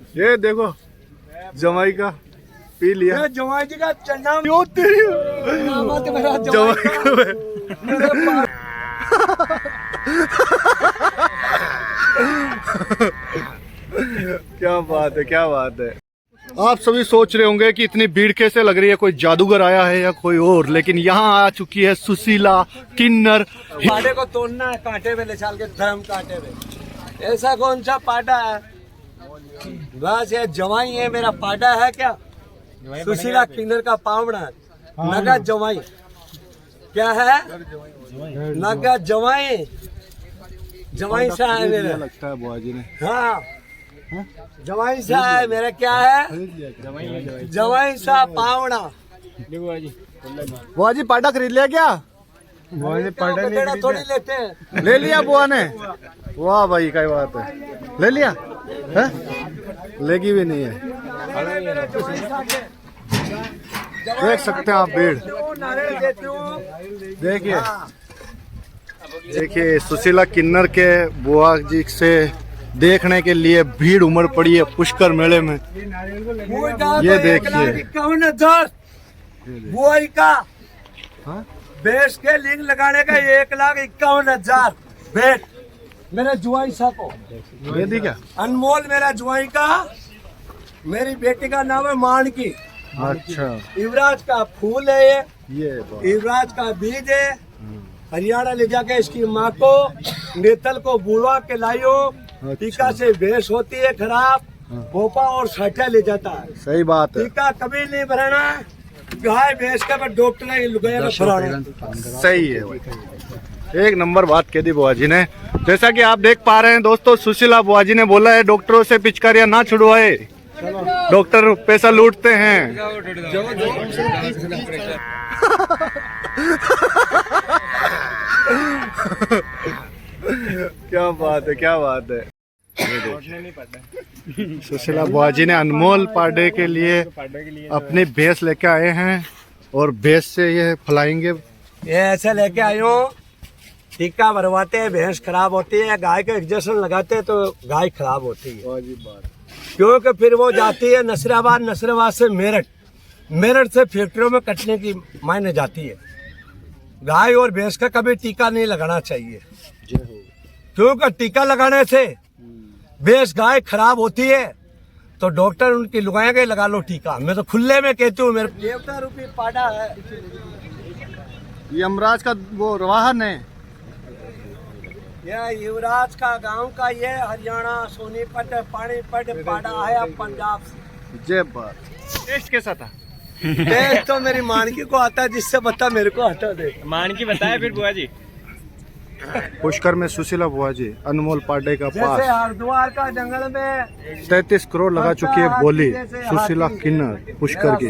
ये देखो जमाई का पी लिया। जमाई जी का चन्ना क्या बात है, क्या बात है। आप सभी सोच रहे होंगे कि इतनी भीड़ कैसे लग रही है, कोई जादूगर आया है या कोई और, लेकिन यहाँ आ चुकी है सुशीला किन्नर। पाटे को तोड़ना है कांटे में ले चल के, धर्म कांटे में। ऐसा कौन सा पाटा है? बस ये जवाई है, मेरा पाटा है क्या? सुशीला किन्नर का पावड़ा नगद जवाई। क्या है? नगद जवाई। जवाई सा है मेरा, लगता है बुआ जी ने। हाँ जवाई सा है मेरा। क्या है? जवाई सा पावड़ा। बुआ जी पाटा खरीद लिया क्या? थोड़ी लेते हैं। ले लिया बुआ ने। वाह भाई, क्या बात है, ले लिया है? लेगी भी नहीं है। देख सकते हैं आप भीड़। देखिए देखिए सुशीला किन्नर के बुआ जी से देखने के लिए भीड़ उमड़ पड़ी है पुष्कर मेले में। ये देखिए 51,000 बुआई का बेस के लिंक लगाने का 1,51,000 बेट मेरे जुआई सा को दे दी क्या? अनमोल मेरा जुआई का। मेरी बेटी का नाम है मानकी। अच्छा, युवराज का फूल है ये युवराज का बीज है। हरियाणा ले जाके इसकी माँ को नेतल को बुलवा के लाइयो। टीका से भैंस होती है खराब, भोपा और साठा ले जाता है। सही बात है। टीका कभी नहीं भराना, गाय भैंस का डॉक्टर लुगाया का फराना। सही है भाई, एक नंबर बात कह दी बुआ जी ने। जैसा कि आप देख पा रहे हैं दोस्तों, सुशीला बुआ जी ने बोला है डॉक्टरों से पिचकारियां ना छुड़वाए, डॉक्टर पैसा लूटते हैं। क्या बात है, क्या बात है। सुशीला बुआ जी ने अनमोल पाडे के लिए अपनी भैंस लेके आए हैं और भैंस से ये फैलाएंगे। ये ऐसे लेके आए हो, टीका भरवाते हैं, भैंस खराब होती है। गाय का इंजेक्शन लगाते हैं तो गाय खराब होती है, क्योंकि फिर वो जाती है नसराबाद, नसराबाद से मेरठ, मेरठ से फैक्ट्रियों में कटने की मायने जाती है। गाय और भैंस का कभी टीका नहीं लगाना चाहिए, क्योंकि टीका लगाने से भैंस गाय खराब होती है। तो डॉक्टर उनकी लुगाया के लगा लो टीका। मैं तो खुले में कहती हूँ, मेरे देवता रूपी पाड़ा है। यमराज का वो वाहन है, यह युवराज का गांव का, ये हरियाणा सोनीपत पानीपत पाड़ा है अब पंजाब से। जय बात। टेस्ट कैसा था? टेस्ट तो मेरी मानकी को आता है, जिससे बता मेरे को आता दे। मानकी बताया फिर बुआ जी। पुष्कर में सुशीला बुआ जी अनमोल पाडे का जैसे पास हरिद्वार का जंगल में 33 करोड़ लगा चुकी है बोली सुशीला किन्नर पुष्कर की।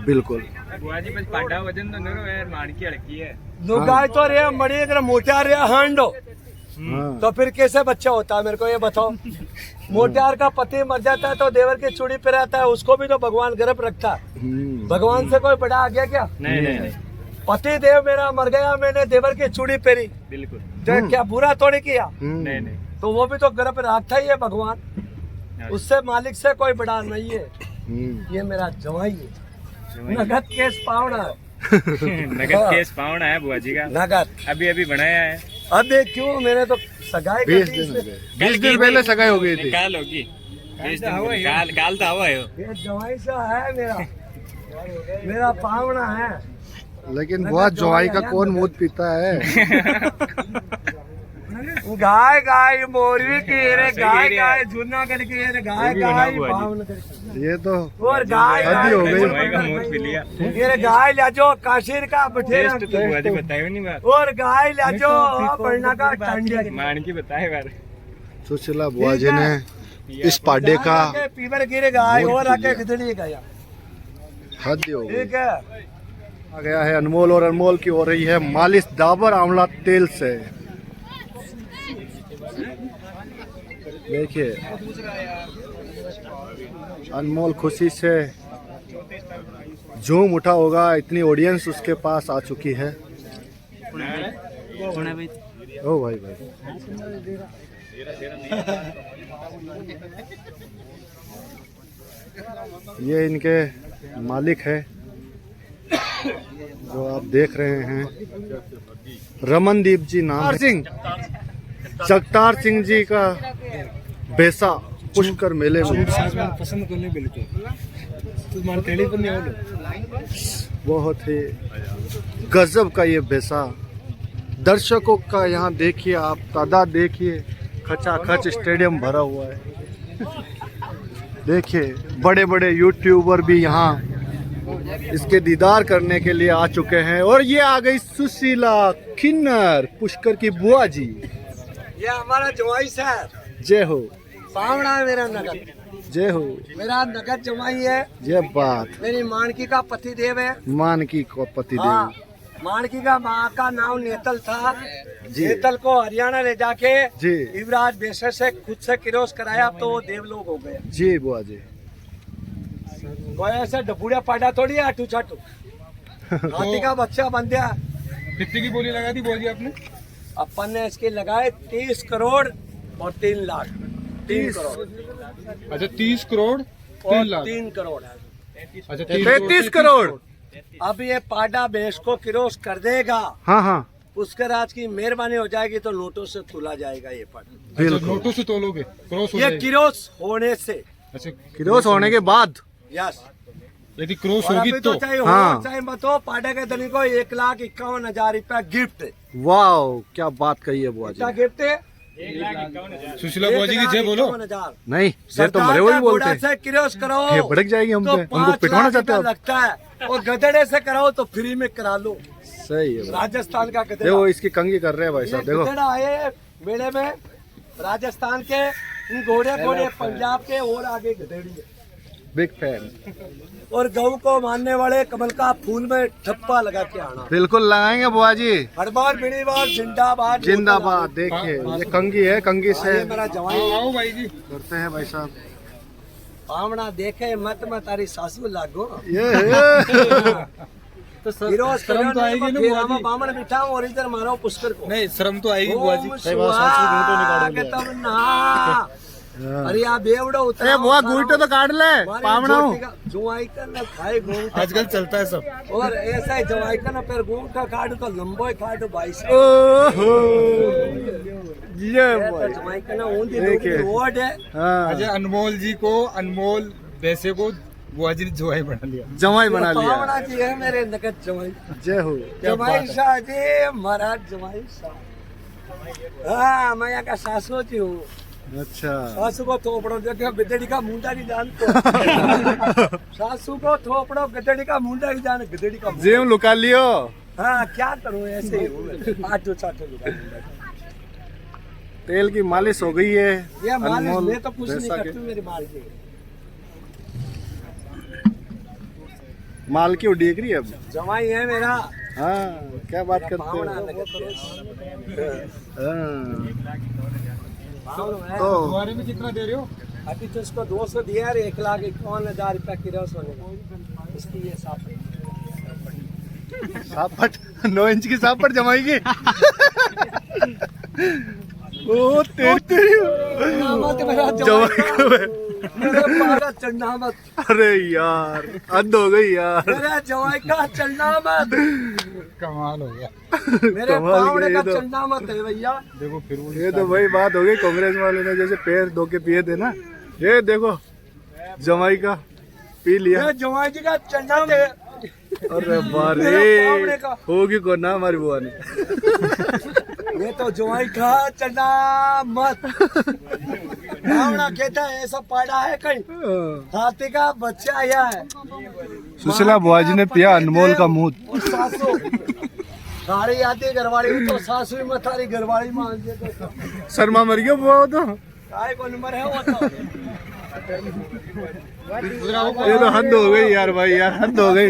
बिल्कुल बुआ जी बस पाटा वजन तो नरो है, मानकी अड़की है। गाय तो रे मड़ी अगर मोटार रे हांडो, हाँ। तो फिर कैसे बच्चा होता है? मेरे को ये बताओ। मोटार का पति मर जाता है तो देवर की चूड़ी पे रहता है, उसको भी तो भगवान गर्भ रखता है। भगवान से कोई बड़ा आ गया क्या? नहीं नहीं नहीं, पति देव मेरा मर गया, मैंने देवर की चूड़ी पहनी, बिल्कुल तो क्या बुरा थोड़ी किया? नहीं नहीं। तो वो भी तो गर्भ रखता ही है भगवान, उससे मालिक से कोई बड़ा नहीं है। ये मेरा जवाई है, नगद केस पावड़ा है। नगद केस पावड़ा है बुआ जी का, नगद अभी अभी बनाया है। अबे क्यों, मैंने तो सगाई 20 दिन पहले सगाई हो गई थी। काल होगी, काल तो हुआ है। ये जवाई सा है मेरा, मेरा पावड़ा है। लेकिन बुआ जवाई का कौन मुंह पीता है? गाय गाय मोरवी की रे, गाय गाय जूनागढ़ की रे, गाय गाय भावनगर की। ये तो और गाय हद हो गई। ये गाय ले जाओ काशीर का बठेरा, टेस्ट तो बुआ जी बताए नहीं बात। और गाय ले जाओ पढ़ना का टंडे। मानकी बताए बार। सुशीला बुआ जी ने इस पाडे का पीवर गिरे गाय और आके खिचड़ी गया। हद हो गई। ठीक है, आ गया है अनमोल और अनमोल की हो रही है मालिश डाबर आंवला तेल से। देखिए अनमोल खुशी से झूम उठा होगा, इतनी ऑडियंस उसके पास आ चुकी है। ओ भाई भाई ये इनके मालिक है जो आप देख रहे हैं, रमनदीप जी नाम है। सिंह जगतार सिंह जी का बेसा पुष्कर मेले में पसंद करने बिल्कुल बहुत ही गजब का ये बेसा। दर्शकों का यहाँ देखिए आप तादाद देखिए, खचाखच स्टेडियम भरा हुआ है। देखिए बड़े बड़े यूट्यूबर भी यहाँ इसके दीदार करने के लिए आ चुके हैं। और ये आ गई सुशीला खिन्नर, पुष्कर की बुआ जी। ये हमारा जवाई सर, जय हो, पावड़ा है मेरा नगद, जय हो। मेरा नगद जवाई है। ये बात मेरी मानकी का पति देव है। मानकी को पति हाँ, देवी मानकी का माँ का नाम नेतल था। जी। नेतल को हरियाणा ले जाके जी। युवराज बेसर से खुद से किरोस कराया तो वो देवलोक हो गया। जी बुआ जी। कोई ऐसा डबूड़ा पाड़ा थोड़ी है आटू चाटू। हाथी का बच्चा बन गया। कितने की बोली लगा दी बोली आपने? अपन ने इसके लगाए 30 करोड़ और 3 लाख। 3 करोड़ अच्छा 30 करोड़ और 3 करोड़ है। अच्छा 33 करोड़। अब ये पाडा भैंस को किरोस कर देगा, हाँ हाँ पुष्कर राज की मेहरबानी हो जाएगी तो नोटों से तुला जाएगा ये पाडा। बिल्कुल। नोटों से तोलोगे क्रॉस हो ये जाएगी। किरोस होने से। अच्छा किरोस होने के बाद यस। यदि क्रॉस और होगी अभी तो तो चाहे हाँ। हो चाहे मत हो, पाडा के धनी को 1,51,000 रुपया गिफ्ट। वाह क्या बात कही है बुआ क्या जी। गिफ्ट है? सुशीला बुआ जी की जय बोलो। 1,51,000। नहीं ये तो सरदार मरे हुए का ही बोलते घोड़ा हैं। से किरोस करो ये भड़क जाएगी हम तो पे, हमको 5 पिटवाना लाख चाहते हो रुपया आप? लगता है। और गधड़े से कराओ तो फ्री में करा लो। सही है। राजस्थान का गधड़ा। देखो इसकी कंगी कर रहे हैं भाई ये साहब, देखो गधड़ा आए मेले में राजस्थान के, घोड़े घोड़े पंजाब के और आगे गधेड़ी है। Big fan. और गऊ को मानने वाले कमल का फूल में ठप्पा लगा के आना। बिल्कुल लगाएंगे बुआ जी, हर बार बिड़ी बार जिंदाबाद जिंदाबाद। देखिए ये कंगी है, कंगी से ये मेरा जवाई आओ भाई जी। करते हैं भाई साहब। पावना देखे मत मत तारी सासू लागो। ये तो फिरोज शर्म तो आएगी ना बुआ जी। बामण बिठा और इधर मारो पुष्कर को। नहीं शर्म तो आएगी बुआ जी। ओम स्वागतम ना। अरे आप बेवड़ो उतर। अरे बुआ गुईटो तो काट ले पावना हूँ। जवाई का ना खाए गोंठ। आजकल चलता है सब। और ऐसा ही जवाई का ना फिर गोंठा काट तो लंबो ही काट भाई साहब। ओहो ये तो बुआ जवाई का ना ऊंधी देखिए। रोड है। हाँ अजय अनमोल जी को, अनमोल वैसे को बुआ जी ने जवाई बना लिया। जमाई बना लिया। पावना जी है मेरे नगद जवाई। जय हो। जवाई शाह जी महाराज जवाई शाह। हाँ मैं यहाँ का सासू जी हूँ। अच्छा सासू को थोपड़ो देखो गधेड़ी का मुंडा नहीं जानते। सासू को थोपड़ो गधेड़ी का मुंडा नहीं जाने। गधेड़ी का मुंडा। जेम लुका लियो। हाँ क्या करूँ ऐसे ही हूँ मैं। आटो चाटो लुका मुंडा। तेल की मालिश हो गई है। ये मालिश अनमोल मैं तो कुछ नहीं भैंसा करती के- मेरी मालिश। माल की उड़ीक रही है अब। जवाई है मेरा। हाँ क्या बात करते पावना हो। नगद हाँ, पावना है। तो तुम्हारे में कितना दे रहे हो? अभी तो इसको 200 दिया है। 1,51,000 रुपया किरोस होने का। इसकी ये साफ सापट 9 इंच की सापट जमाएगी। ओ तेरी मत मेरा जमाई। मेरे पारा चढ़ना मत। अरे यार हद हो गई यार। मेरे जवाई का चढ़ना मत। कमाल हो गया। मेरे कमाल पावड़े किया का ये तो। चढ़ना मत है भैया। देखो फिर वो ये तो वही बात हो गई कांग्रेस वाले ने जैसे पैर धो के पिए थे ना। ये देखो जमाई का पी लिया। ये जवाई जी का चढ़ना मत है। अरे बारे मेरे पावड़े का। होगी को ना हमारी बुआ ने। ये तो जवाई का चढ़ना मत। पावड़ा कहता है ऐसा पाड़ा है कहीं। हाथी का बच्चा आया है। सुशीला बुआ जी ने पिया अनमोल का मूत। और सासू सारी आती घरवाड़ी तो सासू ही मथारी घरवाड़ी मान देते। शर्मा मर गया बुआ वो तो। काय को नंबर है वो तो। ये तो हद हो गई यार भाई यार हद हो गई।